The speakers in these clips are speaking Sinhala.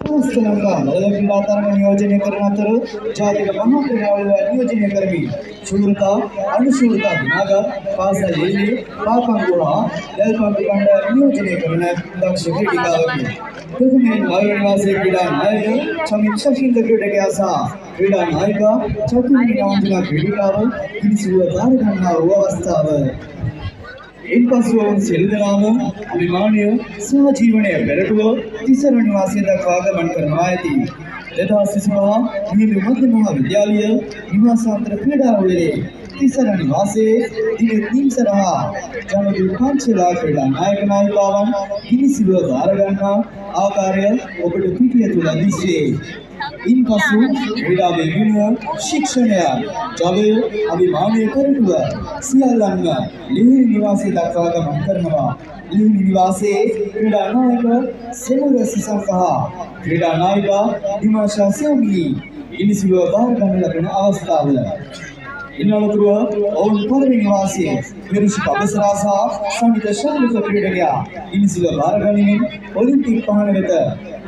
समस्त मदद क्रीडातारंग नियोजन करන අතර ජාතික මහා ක්‍රීඩාවල නියෝජනය කරමින් ශූරතා අනුශූරතා විනාග පාසල් ලීලි පාපංගුවා දැල්පන්ති කණ්ඩායම නියෝජනය කරන දක්ෂ ක්‍රීඩිකාවකි. ප්‍රථමයෙන් මයුර නිවාසයේ ක්‍රීඩා නායක චමිත් ශෂීන්ද්‍ර ක්‍රීඩකයා සහ ක්‍රීඩා නායිකා චතුර්විධ නාමජන ක්‍රීඩිකාව පිළිසිදුව දාර ගන්නා වූ අවස්ථාව. ඉන්පසු සිරිදනාම අභිමානීය සහජීවනය පෙරටුව තිසර නිවාසයේ දක්වා ගමන් කරනවා ඇති. 2025 මිහිඳු මධ්‍ය මහා විද්‍යාලය නිවාසාන්තර ක්‍රීඩාවලේ තිසර නිවාසයේ දින නිම්සරහා ජනදු පන්සලා ක්‍රීඩා නායක නායිකාවන් පිළිසිදුව දාර ගන්නා ආකාරය ඔබට පිටිය තුල දිස්වේ. ඉන්පසු ක්‍රීඩාවේ විනය ශික්ෂණය ජවය අභිමානීය පෙරටුව සියල්ලන්ම ලිහිණි නිවාසයේ දක්වා ගමන් කරනවා. ලිහිණි නිවාසයේ ක්‍රීඩා නායක සෙනුර සිසංකහ ක්‍රීඩා නායිකා විමර්ශා සේවී ඉනිසිදුව බාර ගන්න ලැබෙන අවස්ථාව. ඉන්නතුරුව ඔවුන් පළවෙනි නිවාසයේ විරුෂි පබසරා සහ සංගීත ශාලික ක්‍රීඩකයා ඉනිසිදුව බාර ගනිමින් ඔලිම්පික් පහන වෙත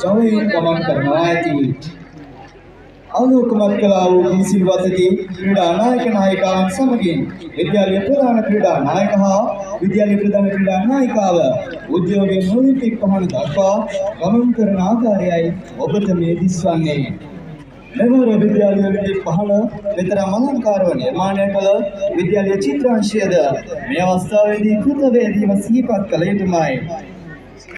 ජවයෙන් ගමන් කරනවා ඇති. අවලෝකමත් කළා වූ ඉනිසිදුව වතදී ක්‍රීඩා නායක නායිකාවන් සමගින් විද්‍යාලය ප්‍රධාන ක්‍රීඩා නායක හා විද්‍යාලය ප්‍රධාන ක්‍රීඩා නායිකාව උද්‍යෝගයෙන් ඔලිම්පික් පහන දක්වා ගමන් කරන ආකාරයයි ඔබට මේ දිස්වන්නේ. මෙවර විද්‍යාලයේ පහළ විතරම අලංකාරව නිර්මාණය කළ විද්‍යාලීය චිත්‍රාංශයද මේ අවස්ථාවේදී කෘතවේදීව සිහිපත් කළ යුතුමයි.